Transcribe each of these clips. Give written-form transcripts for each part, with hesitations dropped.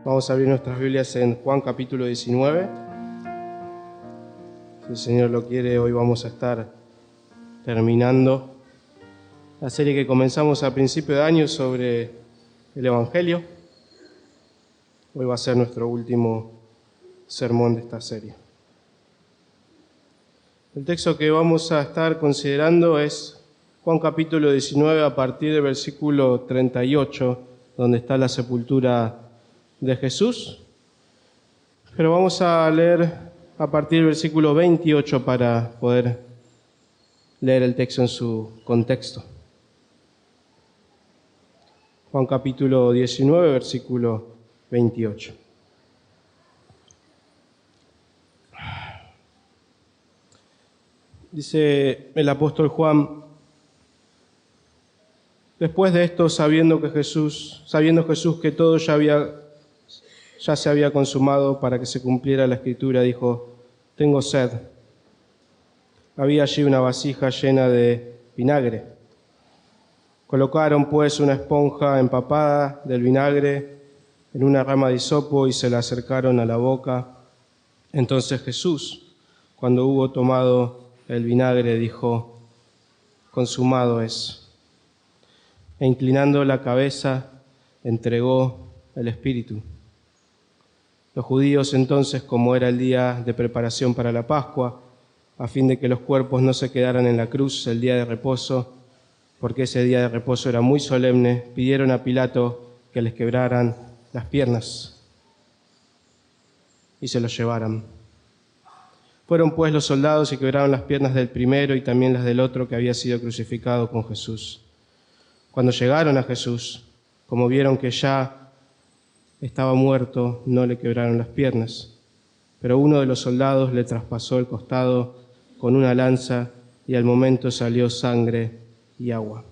Vamos a abrir nuestras Biblias en Juan capítulo 19. Si el Señor lo quiere, hoy vamos a estar terminando la serie que comenzamos a principio de año sobre el Evangelio. Hoy va a ser nuestro último sermón de esta serie. El texto que vamos a estar considerando es Juan capítulo 19 a partir del versículo 38, donde está la sepultura de Jesús. Pero vamos a leer a partir del versículo 28 para poder leer el texto en su contexto. Juan capítulo 19, versículo 28. Dice el apóstol Juan: después de esto, sabiendo Jesús que todo ya se había consumado para que se cumpliera la Escritura, dijo: tengo sed. Había allí una vasija llena de vinagre. Colocaron pues una esponja empapada del vinagre en una rama de hisopo y se la acercaron a la boca. Entonces Jesús, cuando hubo tomado el vinagre, dijo: consumado es. E inclinando la cabeza, entregó el Espíritu. Los judíos entonces, como era el día de preparación para la Pascua, a fin de que los cuerpos no se quedaran en la cruz el día de reposo, porque ese día de reposo era muy solemne, pidieron a Pilato que les quebraran las piernas y se los llevaran. Fueron pues los soldados y quebraron las piernas del primero y también las del otro que había sido crucificado con Jesús. Cuando llegaron a Jesús, como vieron que ya estaba muerto, no le quebraron las piernas. Pero uno de los soldados le traspasó el costado con una lanza y al momento salió sangre y agua.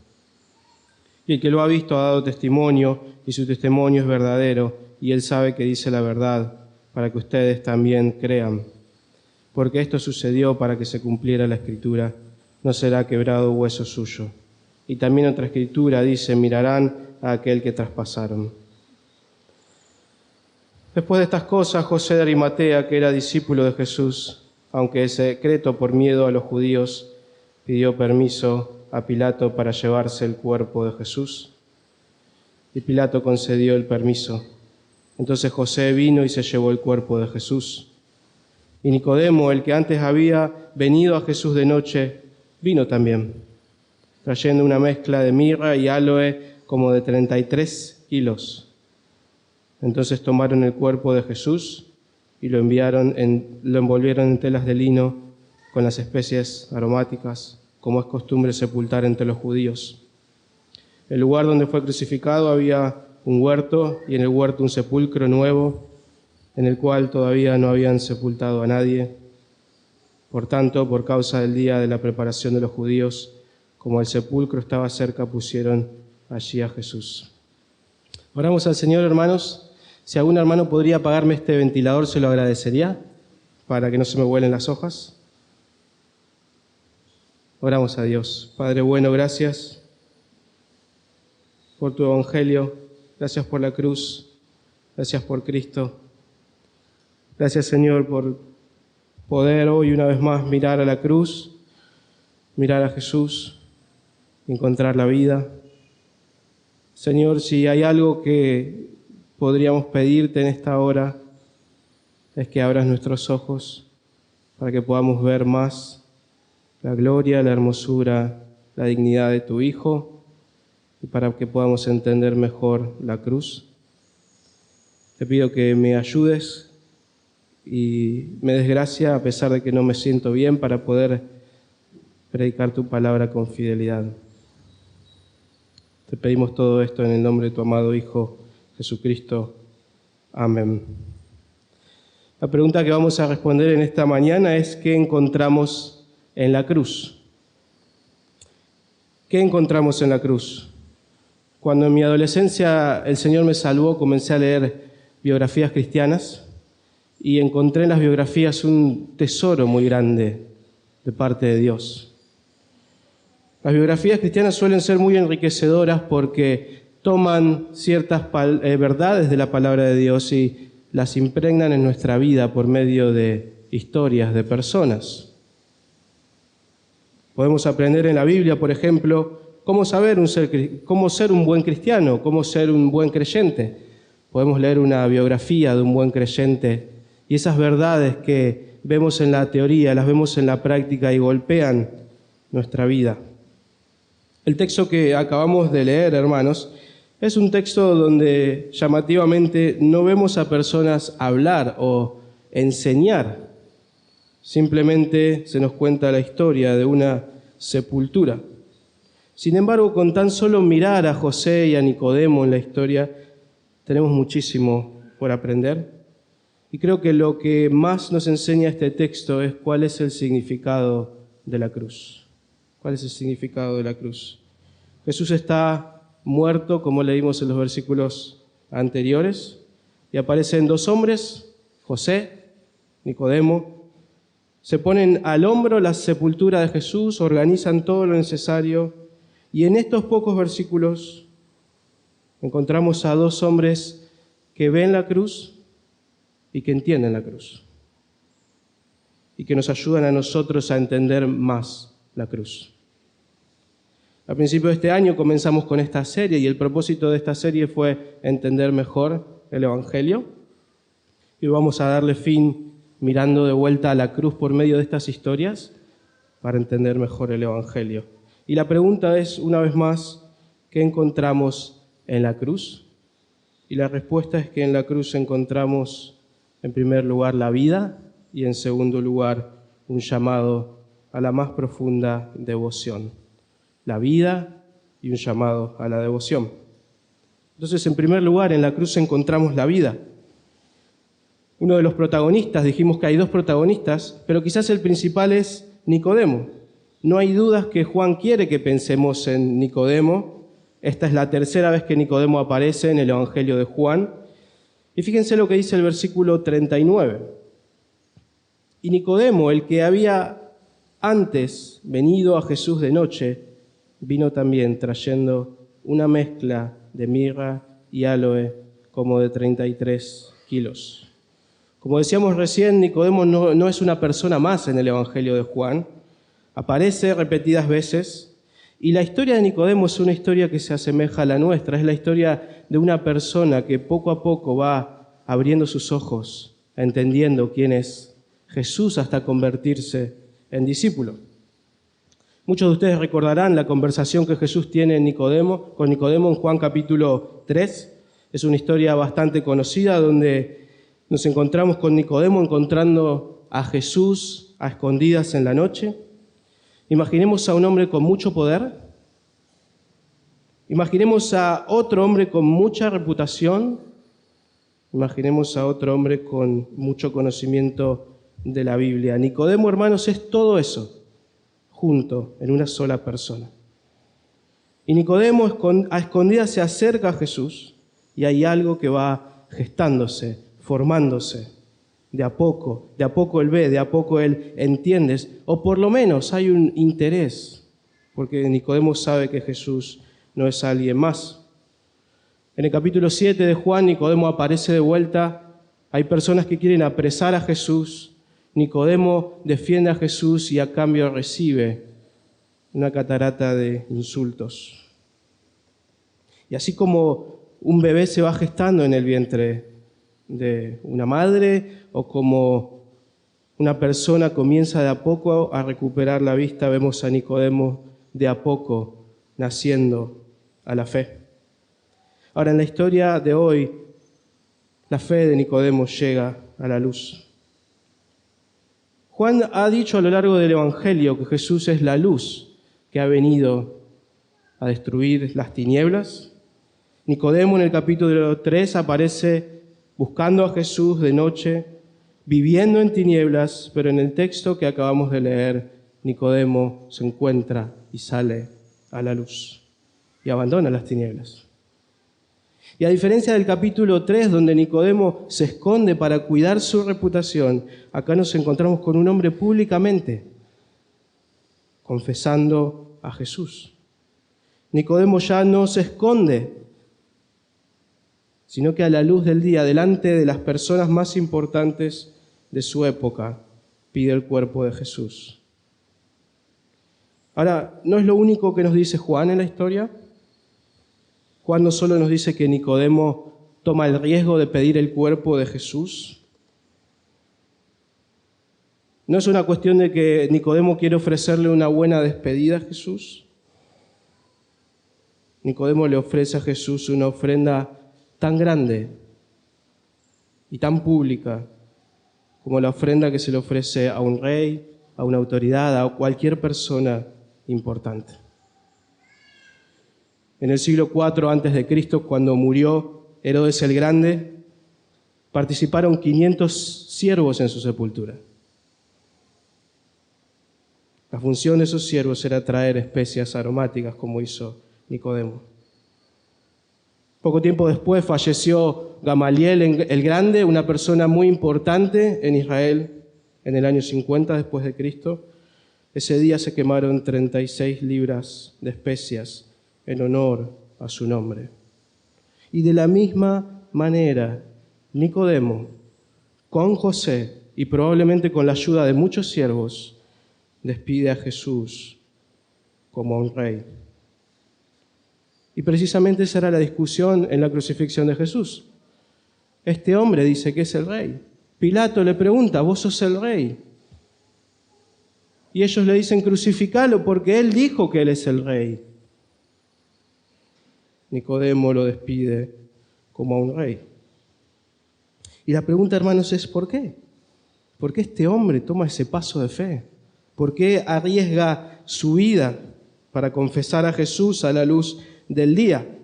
Y el que lo ha visto ha dado testimonio y su testimonio es verdadero y él sabe que dice la verdad para que ustedes también crean. Porque esto sucedió para que se cumpliera la Escritura: no será quebrado hueso suyo. Y también otra Escritura dice: mirarán a aquel que traspasaron. Después de estas cosas, José de Arimatea, que era discípulo de Jesús, aunque en secreto por miedo a los judíos, pidió permiso a Pilato para llevarse el cuerpo de Jesús. Y Pilato concedió el permiso. Entonces José vino y se llevó el cuerpo de Jesús. Y Nicodemo, el que antes había venido a Jesús de noche, vino también, trayendo una mezcla de mirra y áloe como de 33 kilos. Entonces tomaron el cuerpo de Jesús y lo envolvieron en telas de lino con las especies aromáticas, como es costumbre sepultar entre los judíos. El lugar donde fue crucificado había un huerto, y en el huerto un sepulcro nuevo, en el cual todavía no habían sepultado a nadie. Por tanto, por causa del día de la preparación de los judíos, como el sepulcro estaba cerca, pusieron allí a Jesús. Oramos al Señor, hermanos. Si algún hermano podría apagarme este ventilador, se lo agradecería, para que no se me vuelen las hojas. Oramos a Dios. Padre bueno, gracias por tu Evangelio, gracias por la cruz, gracias por Cristo. Gracias, Señor, por poder hoy una vez más mirar a la cruz, mirar a Jesús, encontrar la vida. Señor, si hay algo que podríamos pedirte en esta hora, es que abras nuestros ojos para que podamos ver más la gloria, la hermosura, la dignidad de tu Hijo, y para que podamos entender mejor la cruz. Te pido que me ayudes y me des gracia, a pesar de que no me siento bien, para poder predicar tu palabra con fidelidad. Te pedimos todo esto en el nombre de tu amado Hijo Jesucristo. Amén. La pregunta que vamos a responder en esta mañana es: ¿qué encontramos en la cruz? ¿Qué encontramos en la cruz? Cuando en mi adolescencia el Señor me salvó, comencé a leer biografías cristianas y encontré en las biografías un tesoro muy grande de parte de Dios. Las biografías cristianas suelen ser muy enriquecedoras porque toman ciertas verdades de la palabra de Dios y las impregnan en nuestra vida por medio de historias de personas. Podemos aprender en la Biblia, por ejemplo, cómo ser un buen cristiano, cómo ser un buen creyente. Podemos leer una biografía de un buen creyente y esas verdades que vemos en la teoría, las vemos en la práctica y golpean nuestra vida. El texto que acabamos de leer, hermanos, es un texto donde llamativamente no vemos a personas hablar o enseñar. Simplemente se nos cuenta la historia de una sepultura. Sin embargo, con tan solo mirar a José y a Nicodemo en la historia, tenemos muchísimo por aprender. Y creo que lo que más nos enseña este texto es cuál es el significado de la cruz. ¿Cuál es el significado de la cruz? Jesús está muerto, como leímos en los versículos anteriores, y aparecen dos hombres, José, Nicodemo, se ponen al hombro la sepultura de Jesús, organizan todo lo necesario, y en estos pocos versículos encontramos a dos hombres que ven la cruz y que entienden la cruz, y que nos ayudan a nosotros a entender más la cruz. A principio de este año comenzamos con esta serie y el propósito de esta serie fue entender mejor el Evangelio. Y vamos a darle fin mirando de vuelta a la cruz por medio de estas historias para entender mejor el Evangelio. Y la pregunta es, una vez más, ¿qué encontramos en la cruz? Y la respuesta es que en la cruz encontramos, en primer lugar, la vida y en segundo lugar, un llamado a la más profunda devoción. La vida y un llamado a la devoción. Entonces, en primer lugar, en la cruz encontramos la vida. Uno de los protagonistas, dijimos que hay dos protagonistas, pero quizás el principal es Nicodemo. No hay dudas que Juan quiere que pensemos en Nicodemo. Esta es la tercera vez que Nicodemo aparece en el Evangelio de Juan. Y fíjense lo que dice el versículo 39. Y Nicodemo, el que había antes venido a Jesús de noche, vino también trayendo una mezcla de mirra y áloe como de 33 kilos. Como decíamos recién, Nicodemo no es una persona más en el Evangelio de Juan. Aparece repetidas veces y la historia de Nicodemo es una historia que se asemeja a la nuestra. Es la historia de una persona que poco a poco va abriendo sus ojos, entendiendo quién es Jesús hasta convertirse en discípulo. Muchos de ustedes recordarán la conversación que Jesús tiene con Nicodemo en Juan capítulo 3. Es una historia bastante conocida donde nos encontramos con Nicodemo encontrando a Jesús a escondidas en la noche. Imaginemos a un hombre con mucho poder. Imaginemos a otro hombre con mucha reputación. Imaginemos a otro hombre con mucho conocimiento de la Biblia. Nicodemo, hermanos, es todo eso junto en una sola persona. Y Nicodemo a escondidas se acerca a Jesús y hay algo que va gestándose, formándose. De a poco él ve, de a poco él entiende, o por lo menos hay un interés, porque Nicodemo sabe que Jesús no es alguien más. En el capítulo 7 de Juan, Nicodemo aparece de vuelta, hay personas que quieren apresar a Jesús. Nicodemo defiende a Jesús y a cambio recibe una catarata de insultos. Y así como un bebé se va gestando en el vientre de una madre o como una persona comienza de a poco a recuperar la vista, vemos a Nicodemo de a poco naciendo a la fe. Ahora, en la historia de hoy, la fe de Nicodemo llega a la luz. Juan ha dicho a lo largo del Evangelio que Jesús es la luz que ha venido a destruir las tinieblas. Nicodemo en el capítulo 3 aparece buscando a Jesús de noche, viviendo en tinieblas, pero en el texto que acabamos de leer, Nicodemo se encuentra y sale a la luz y abandona las tinieblas. Y a diferencia del capítulo 3, donde Nicodemo se esconde para cuidar su reputación, acá nos encontramos con un hombre públicamente confesando a Jesús. Nicodemo ya no se esconde sino que a la luz del día, delante de las personas más importantes de su época, pide el cuerpo de Jesús. Ahora, ¿no es lo único que nos dice Juan en la historia? Juan no solo nos dice que Nicodemo toma el riesgo de pedir el cuerpo de Jesús. ¿No es una cuestión de que Nicodemo quiere ofrecerle una buena despedida a Jesús? Nicodemo le ofrece a Jesús una ofrenda tan grande y tan pública como la ofrenda que se le ofrece a un rey, a una autoridad, a cualquier persona importante. En el siglo IV a.C., cuando murió Herodes el Grande, participaron 500 siervos en su sepultura. La función de esos siervos era traer especias aromáticas, como hizo Nicodemo. Poco tiempo después falleció Gamaliel el Grande, una persona muy importante en Israel, en el año 50 después de Cristo. Ese día se quemaron 36 libras de especias en honor a su nombre. Y de la misma manera, Nicodemo, con José y probablemente con la ayuda de muchos siervos, despide a Jesús como a un rey. Y precisamente esa era la discusión en la crucifixión de Jesús. Este hombre dice que es el rey. Pilato le pregunta, ¿vos sos el rey? Y ellos le dicen, crucificalo porque él dijo que él es el rey. Nicodemo lo despide como a un rey. Y la pregunta, hermanos, es ¿por qué? ¿Por qué este hombre toma ese paso de fe? ¿Por qué arriesga su vida para confesar a Jesús a la luz del día?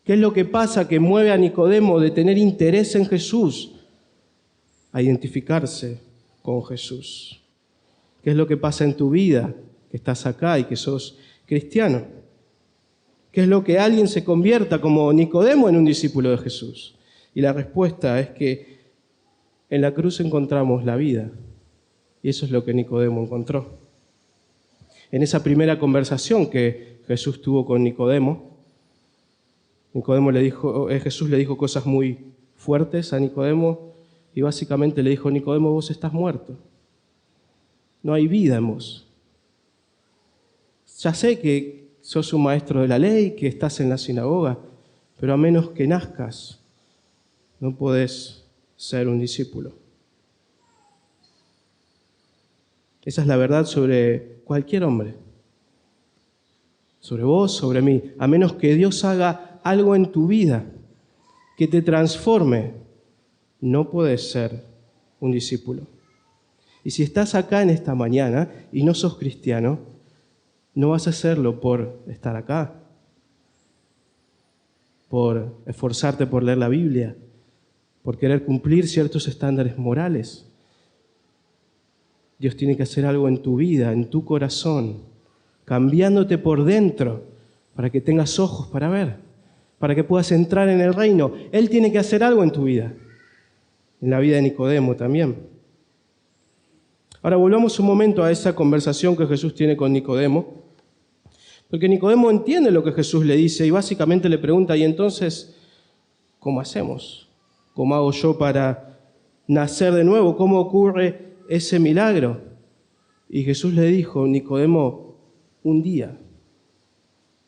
¿Qué es lo que pasa que mueve a Nicodemo de tener interés en Jesús a identificarse con Jesús? ¿Qué es lo que pasa en tu vida que estás acá y que sos cristiano? ¿Qué es lo que alguien se convierta como Nicodemo en un discípulo de Jesús? Y la respuesta es que en la cruz encontramos la vida. Y eso es lo que Nicodemo encontró. En esa primera conversación que Jesús tuvo con Nicodemo, Jesús le dijo cosas muy fuertes a Nicodemo y básicamente le dijo, Nicodemo, vos estás muerto. No hay vida en vos. Ya sé que sos un maestro de la ley, que estás en la sinagoga, pero a menos que nazcas, no podés ser un discípulo. Esa es la verdad sobre cualquier hombre, sobre vos, sobre mí. A menos que Dios haga algo en tu vida que te transforme, no podés ser un discípulo. Y si estás acá en esta mañana y no sos cristiano, no vas a hacerlo por estar acá, por esforzarte por leer la Biblia, por querer cumplir ciertos estándares morales. Dios tiene que hacer algo en tu vida, en tu corazón, cambiándote por dentro para que tengas ojos para ver, para que puedas entrar en el reino. Él tiene que hacer algo en tu vida, en la vida de Nicodemo también. Ahora volvamos un momento a esa conversación que Jesús tiene con Nicodemo, porque Nicodemo entiende lo que Jesús le dice y básicamente le pregunta, ¿y entonces cómo hacemos? ¿Cómo hago yo para nacer de nuevo? ¿Cómo ocurre ese milagro? Y Jesús le dijo, Nicodemo, un día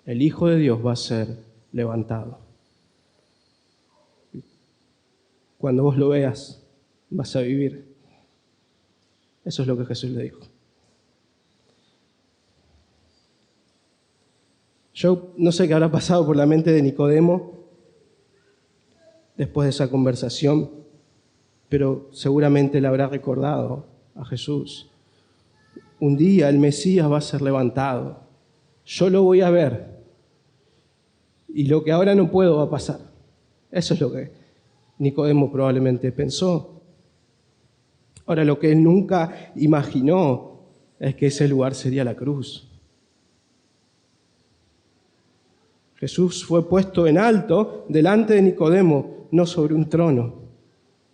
el Hijo de Dios va a ser levantado. Cuando vos lo veas, vas a vivir. Eso es lo que Jesús le dijo. Yo no sé qué habrá pasado por la mente de Nicodemo después de esa conversación, pero seguramente le habrá recordado a Jesús. Un día el Mesías va a ser levantado. Yo lo voy a ver. Y lo que ahora no puedo va a pasar. Eso es lo que Nicodemo probablemente pensó. Ahora, lo que él nunca imaginó es que ese lugar sería la cruz. Jesús fue puesto en alto delante de Nicodemo, no sobre un trono,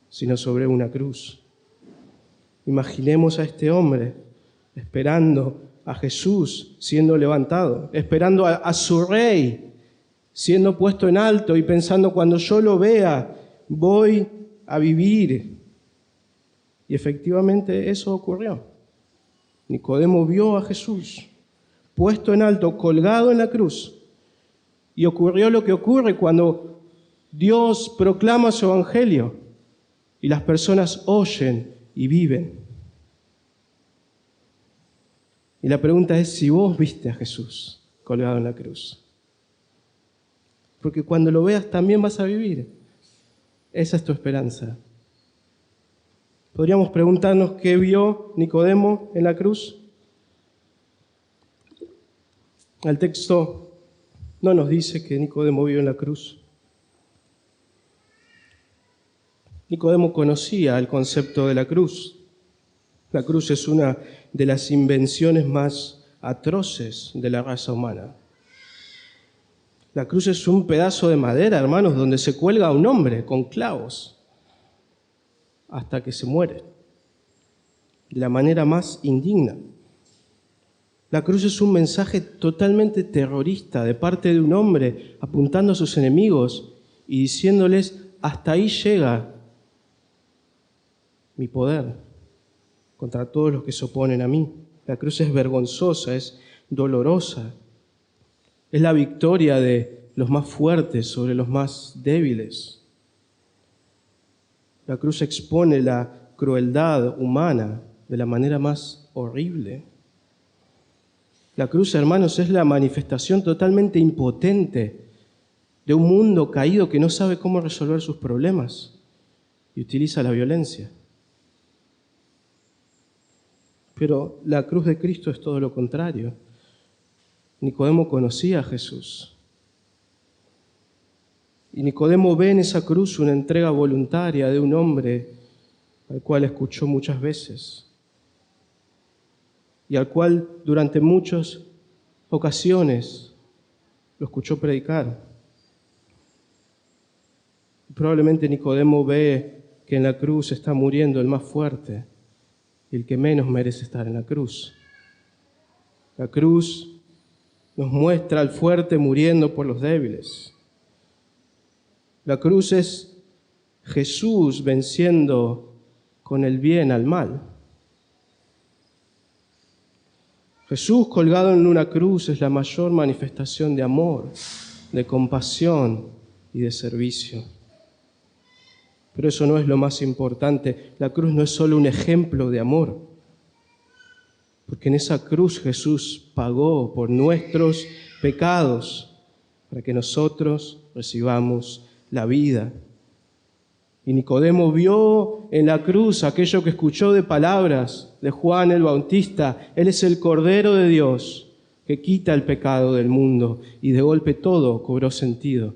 sino sobre una cruz. Imaginemos a este hombre esperando a Jesús siendo levantado, esperando a su rey siendo puesto en alto y pensando, cuando yo lo vea, voy a vivir. Y efectivamente eso ocurrió. Nicodemo vio a Jesús puesto en alto, colgado en la cruz. Y ocurrió lo que ocurre cuando Dios proclama su evangelio y las personas oyen y viven. Y la pregunta es si vos viste a Jesús colgado en la cruz. Porque cuando lo veas también vas a vivir. Esa es tu esperanza. Podríamos preguntarnos qué vio Nicodemo en la cruz. El texto no nos dice que Nicodemo vio en la cruz. Nicodemo conocía el concepto de la cruz. La cruz es una de las invenciones más atroces de la raza humana. La cruz es un pedazo de madera, hermanos, donde se cuelga a un hombre con clavos hasta que se muere, de la manera más indigna. La cruz es un mensaje totalmente terrorista de parte de un hombre apuntando a sus enemigos y diciéndoles, hasta ahí llega mi poder contra todos los que se oponen a mí. La cruz es vergonzosa, es dolorosa. Es la victoria de los más fuertes sobre los más débiles. La cruz expone la crueldad humana de la manera más horrible. La cruz, hermanos, es la manifestación totalmente impotente de un mundo caído que no sabe cómo resolver sus problemas y utiliza la violencia. Pero la cruz de Cristo es todo lo contrario. Nicodemo conocía a Jesús. Y Nicodemo ve en esa cruz una entrega voluntaria de un hombre al cual escuchó muchas veces y al cual durante muchas ocasiones lo escuchó predicar. Probablemente Nicodemo ve que en la cruz está muriendo el más fuerte y el que menos merece estar en la cruz. La cruz nos muestra al fuerte muriendo por los débiles. La cruz es Jesús venciendo con el bien al mal. Jesús colgado en una cruz es la mayor manifestación de amor, de compasión y de servicio. Pero eso no es lo más importante. La cruz no es solo un ejemplo de amor, porque en esa cruz Jesús pagó por nuestros pecados para que nosotros recibamos la vida. Y Nicodemo vio en la cruz aquello que escuchó de palabras de Juan el Bautista. Él es el Cordero de Dios que quita el pecado del mundo. Y de golpe todo cobró sentido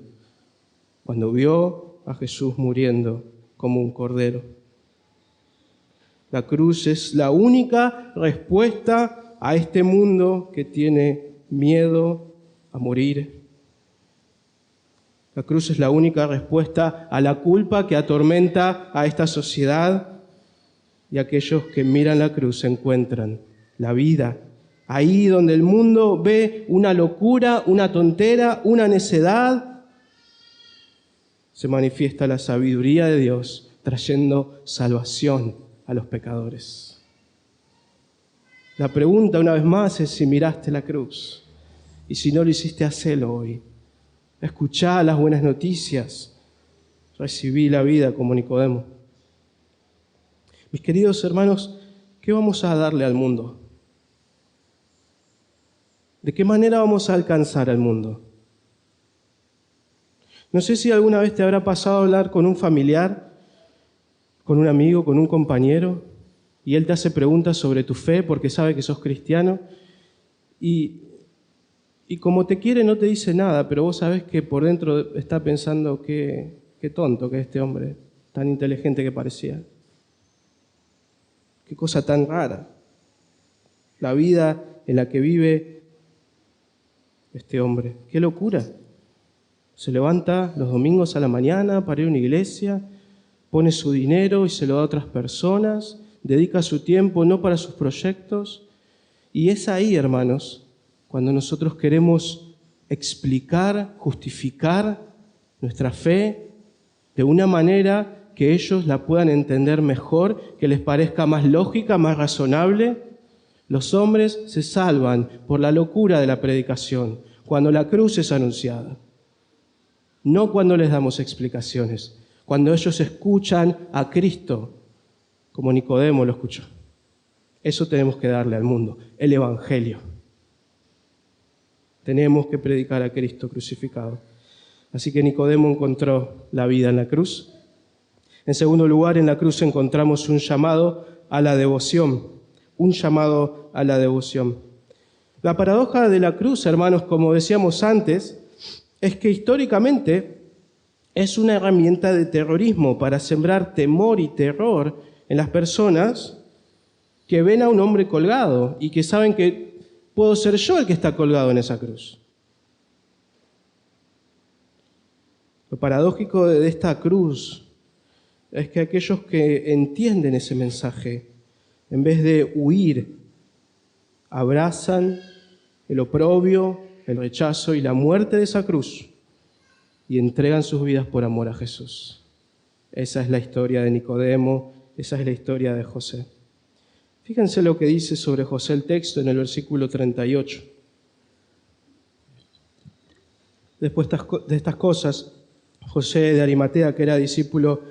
cuando vio a Jesús muriendo como un cordero. La cruz es la única respuesta a este mundo que tiene miedo a morir. La cruz es la única respuesta a la culpa que atormenta a esta sociedad, y aquellos que miran la cruz encuentran la vida. Ahí donde el mundo ve una locura, una tontera, una necedad, se manifiesta la sabiduría de Dios trayendo salvación a los pecadores. La pregunta una vez más es si miraste la cruz, y si no lo hiciste, hacelo hoy. Escuchá las buenas noticias, recibí la vida como Nicodemo. Mis queridos hermanos, ¿qué vamos a darle al mundo? ¿De qué manera vamos a alcanzar al mundo? No sé si alguna vez te habrá pasado a hablar con un familiar, con un amigo, con un compañero, y él te hace preguntas sobre tu fe porque sabe que sos cristiano, y como te quiere no te dice nada, pero vos sabés que por dentro está pensando qué tonto que es este hombre, tan inteligente que parecía. Qué cosa tan rara. La vida en la que vive este hombre. Qué locura. Se levanta los domingos a la mañana para ir a una iglesia, pone su dinero y se lo da a otras personas, dedica su tiempo no para sus proyectos. Y es ahí, hermanos, cuando nosotros queremos explicar, justificar nuestra fe de una manera que ellos la puedan entender mejor, que les parezca más lógica, más razonable. Los hombres se salvan por la locura de la predicación, cuando la cruz es anunciada. No cuando les damos explicaciones, cuando ellos escuchan a Cristo, como Nicodemo lo escuchó. Eso tenemos que darle al mundo, el Evangelio. Tenemos que predicar a Cristo crucificado. Así que Nicodemo encontró la vida en la cruz. En segundo lugar, en la cruz encontramos un llamado a la devoción. Un llamado a la devoción. La paradoja de la cruz, hermanos, como decíamos antes, es que históricamente es una herramienta de terrorismo para sembrar temor y terror en las personas que ven a un hombre colgado y que saben que puedo ser yo el que está colgado en esa cruz. Lo paradójico de esta cruz es que aquellos que entienden ese mensaje, en vez de huir, abrazan el oprobio, el rechazo y la muerte de esa cruz y entregan sus vidas por amor a Jesús. Esa es la historia de Nicodemo, esa es la historia de José. Fíjense lo que dice sobre José el texto en el versículo 38. Después de estas cosas, José de Arimatea, que era discípulo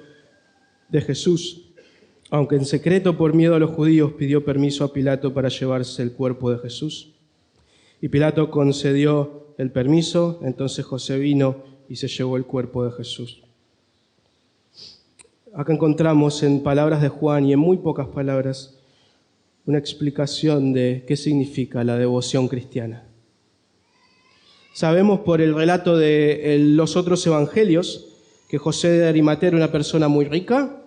de Jesús, aunque en secreto por miedo a los judíos, pidió permiso a Pilato para llevarse el cuerpo de Jesús. Y Pilato concedió el permiso, entonces José vino y se llevó el cuerpo de Jesús. Acá encontramos en palabras de Juan y en muy pocas palabras una explicación de qué significa la devoción cristiana. Sabemos por el relato de los otros evangelios que José de Arimatea era una persona muy rica,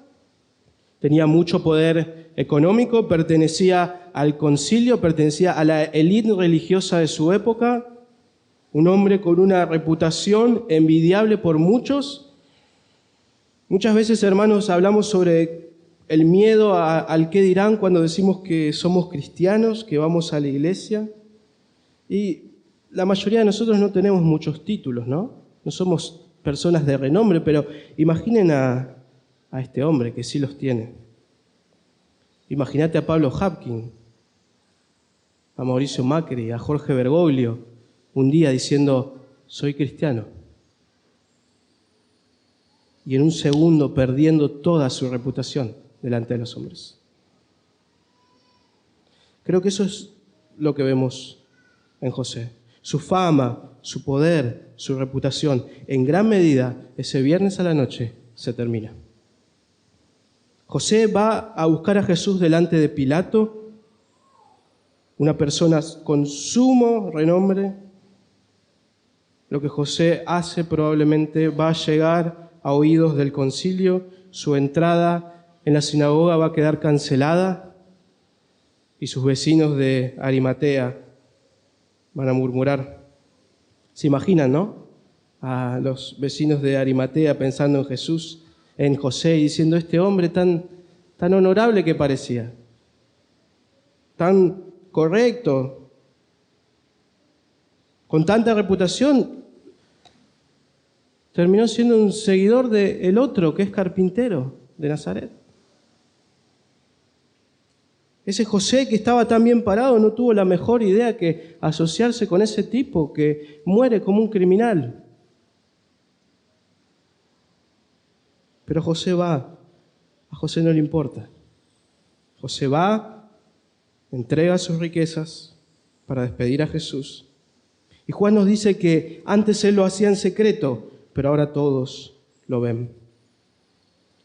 tenía mucho poder económico, pertenecía al concilio, pertenecía a la élite religiosa de su época, un hombre con una reputación envidiable por muchos. Muchas veces, hermanos, hablamos sobre el miedo al qué dirán cuando decimos que somos cristianos, que vamos a la iglesia. Y la mayoría de nosotros no tenemos muchos títulos, ¿no? No somos personas de renombre, pero imaginen a este hombre que sí los tiene. Imagínate a Pablo Hapkin, a Mauricio Macri, a Jorge Bergoglio, un día diciendo, soy cristiano. Y en un segundo perdiendo toda su reputación delante de los hombres. Creo que eso es lo que vemos en José. Su fama, su poder, su reputación, en gran medida, ese viernes a la noche se termina. José va a buscar a Jesús delante de Pilato, una persona con sumo renombre. Lo que José hace probablemente va a llegar a oídos del concilio, su entrada en la sinagoga va a quedar cancelada y sus vecinos de Arimatea van a murmurar. ¿Se imaginan, no? A los vecinos de Arimatea pensando en Jesús, en José, y diciendo, este hombre tan honorable que parecía, tan correcto, con tanta reputación, terminó siendo un seguidor del otro, que es carpintero de Nazaret. Ese José que estaba tan bien parado no tuvo la mejor idea que asociarse con ese tipo que muere como un criminal. Pero José va, a José no le importa. José va, entrega sus riquezas para despedir a Jesús. Y Juan nos dice que antes él lo hacía en secreto, pero ahora todos lo ven.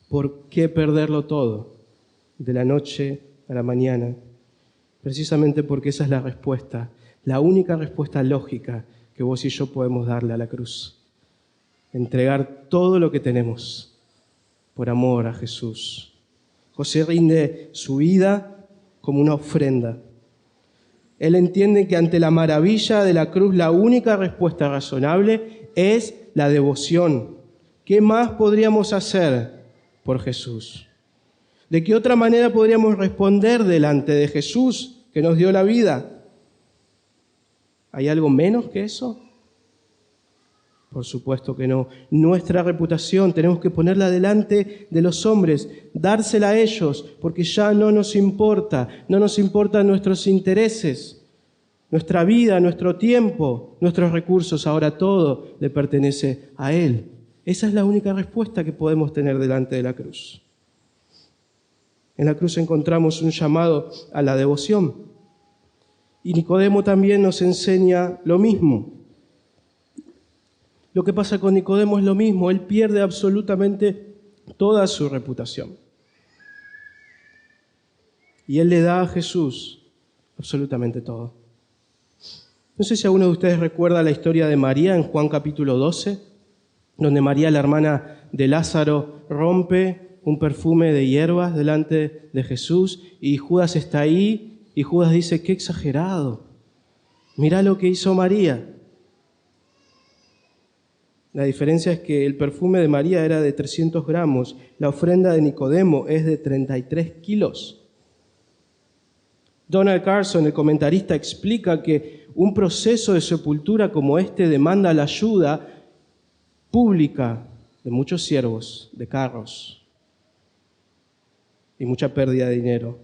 ¿Por qué perderlo todo de la noche a la mañana? Precisamente porque esa es la respuesta, la única respuesta lógica que vos y yo podemos darle a la cruz. Entregar todo lo que tenemos por amor a Jesús. José rinde su vida como una ofrenda. Él entiende que ante la maravilla de la cruz la única respuesta razonable es la devoción. ¿Qué más podríamos hacer por Jesús? ¿De qué otra manera podríamos responder delante de Jesús que nos dio la vida? ¿Hay algo menos que eso? Por supuesto que no. Nuestra reputación tenemos que ponerla delante de los hombres, dársela a ellos, porque ya no nos importan nuestros intereses, nuestra vida, nuestro tiempo, nuestros recursos, ahora todo le pertenece a Él. Esa es la única respuesta que podemos tener delante de la cruz. En la cruz encontramos un llamado a la devoción. Y Nicodemo también nos enseña lo mismo. Lo que pasa con Nicodemo es lo mismo. Él pierde absolutamente toda su reputación. Y él le da a Jesús absolutamente todo. No sé si alguno de ustedes recuerda la historia de María en Juan capítulo 12, donde María, la hermana de Lázaro, rompe un perfume de hierbas delante de Jesús y Judas está ahí y Judas dice, qué exagerado, mirá lo que hizo María. La diferencia es que el perfume de María era de 300 gramos, la ofrenda de Nicodemo es de 33 kilos. Donald Carson, el comentarista, explica que un proceso de sepultura como este demanda la ayuda pública de muchos siervos, de carros, y mucha pérdida de dinero.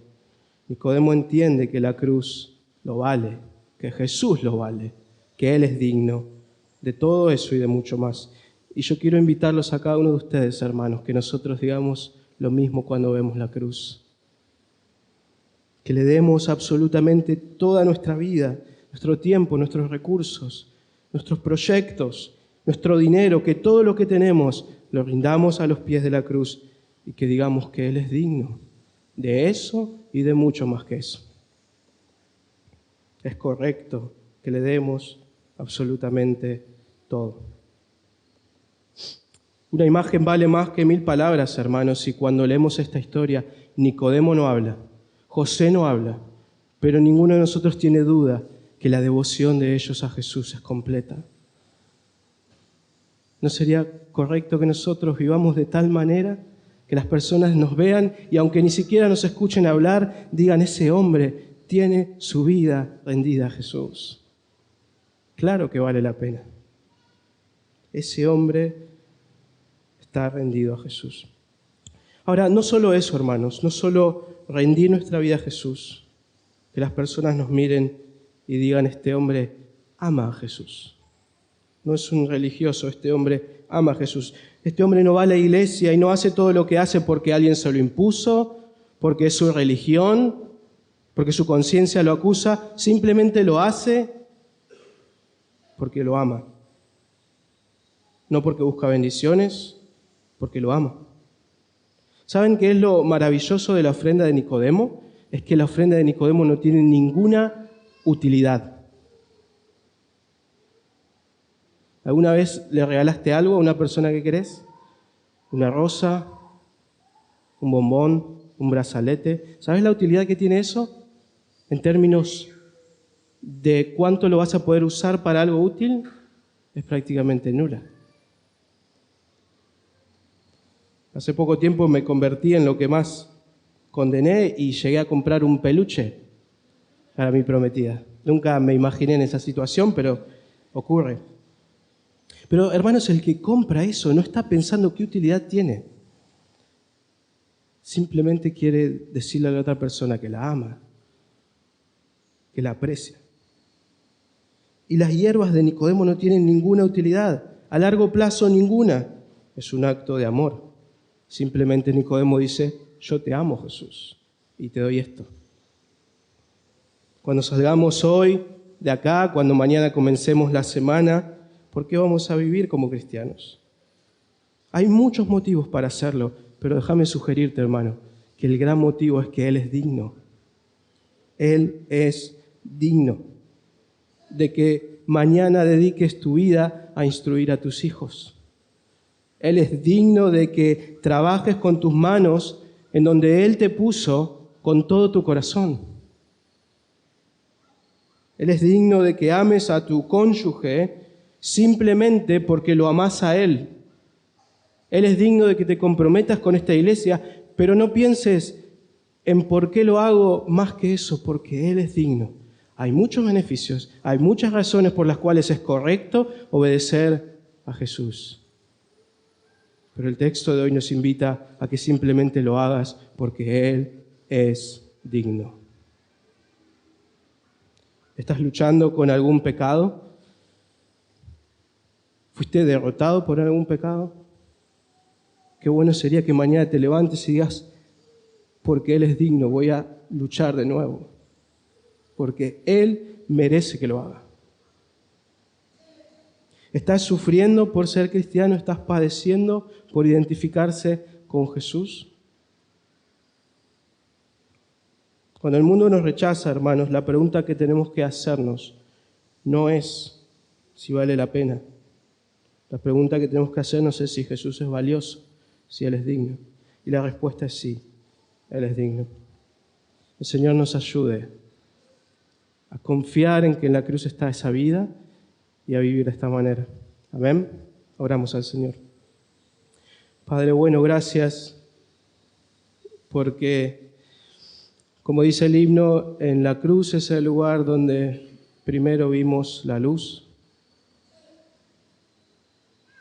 Nicodemo entiende que la cruz lo vale, que Jesús lo vale, que Él es digno de todo eso y de mucho más. Y yo quiero invitarlos a cada uno de ustedes, hermanos, que nosotros digamos lo mismo cuando vemos la cruz. Que le demos absolutamente toda nuestra vida, nuestro tiempo, nuestros recursos, nuestros proyectos, nuestro dinero, que todo lo que tenemos lo rindamos a los pies de la cruz y que digamos que Él es digno de eso y de mucho más que eso. Es correcto que le demos absolutamente todo. Una imagen vale más que 1000 palabras, hermanos, y cuando leemos esta historia, Nicodemo no habla, José no habla, pero ninguno de nosotros tiene duda que la devoción de ellos a Jesús es completa. ¿No sería correcto que nosotros vivamos de tal manera que las personas nos vean y aunque ni siquiera nos escuchen hablar, digan, ese hombre tiene su vida rendida a Jesús? Claro que vale la pena. Ese hombre está rendido a Jesús. Ahora, no solo eso, hermanos, no solo rendir nuestra vida a Jesús, que las personas nos miren y digan, este hombre ama a Jesús. No es un religioso, este hombre ama a Jesús. Este hombre no va a la iglesia y no hace todo lo que hace porque alguien se lo impuso, porque es su religión, porque su conciencia lo acusa, simplemente lo hace porque lo ama. No porque busca bendiciones, porque lo ama. ¿Saben qué es lo maravilloso de la ofrenda de Nicodemo? Es que la ofrenda de Nicodemo no tiene ninguna utilidad. ¿Alguna vez le regalaste algo a una persona que querés? ¿Una rosa? ¿Un bombón? ¿Un brazalete? ¿Sabes la utilidad que tiene eso? En términos de cuánto lo vas a poder usar para algo útil, es prácticamente nula. Hace poco tiempo me convertí en lo que más condené y llegué a comprar un peluche para mi prometida. Nunca me imaginé en esa situación, pero ocurre. Pero, hermanos, el que compra eso no está pensando qué utilidad tiene. Simplemente quiere decirle a la otra persona que la ama, que la aprecia. Y las hierbas de Nicodemo no tienen ninguna utilidad, a largo plazo ninguna. Es un acto de amor. Simplemente Nicodemo dice, yo te amo, Jesús, y te doy esto. Cuando salgamos hoy de acá, cuando mañana comencemos la semana, ¿por qué vamos a vivir como cristianos? Hay muchos motivos para hacerlo, pero déjame sugerirte, hermano, que el gran motivo es que Él es digno. Él es digno de que mañana dediques tu vida a instruir a tus hijos. Él es digno de que trabajes con tus manos en donde Él te puso con todo tu corazón. Él es digno de que ames a tu cónyuge simplemente porque lo amás a Él. Él es digno de que te comprometas con esta iglesia, pero no pienses en por qué lo hago más que eso, porque Él es digno. Hay muchos beneficios, hay muchas razones por las cuales es correcto obedecer a Jesús. Pero el texto de hoy nos invita a que simplemente lo hagas porque Él es digno. ¿Estás luchando con algún pecado? ¿Fuiste derrotado por algún pecado? Qué bueno sería que mañana te levantes y digas, porque Él es digno, voy a luchar de nuevo. Porque Él merece que lo haga. ¿Estás sufriendo por ser cristiano? ¿Estás padeciendo por identificarse con Jesús? Cuando el mundo nos rechaza, hermanos, la pregunta que tenemos que hacernos no es si vale la pena. La pregunta que tenemos que hacernos es si Jesús es valioso, si Él es digno. Y la respuesta es sí, Él es digno. El Señor nos ayude a confiar en que en la cruz está esa vida y a vivir de esta manera. Amén. Oramos al Señor. Padre bueno, gracias porque, como dice el himno, en la cruz es el lugar donde primero vimos la luz,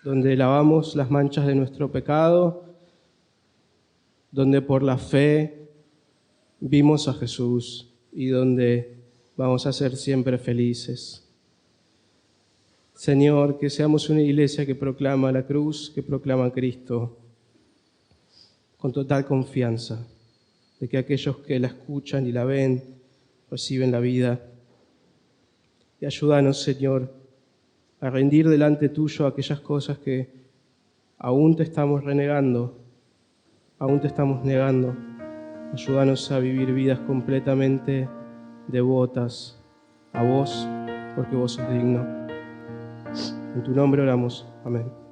donde lavamos las manchas de nuestro pecado, donde por la fe vimos a Jesús y donde vamos a ser siempre felices. Señor, que seamos una iglesia que proclama la cruz, que proclama a Cristo, con total confianza de que aquellos que la escuchan y la ven reciben la vida. Y ayúdanos, Señor, a rendir delante tuyo aquellas cosas que aún te estamos renegando, aún te estamos negando. Ayúdanos a vivir vidas completamente devotas a vos, porque vos sos digno. En tu nombre oramos. Amén.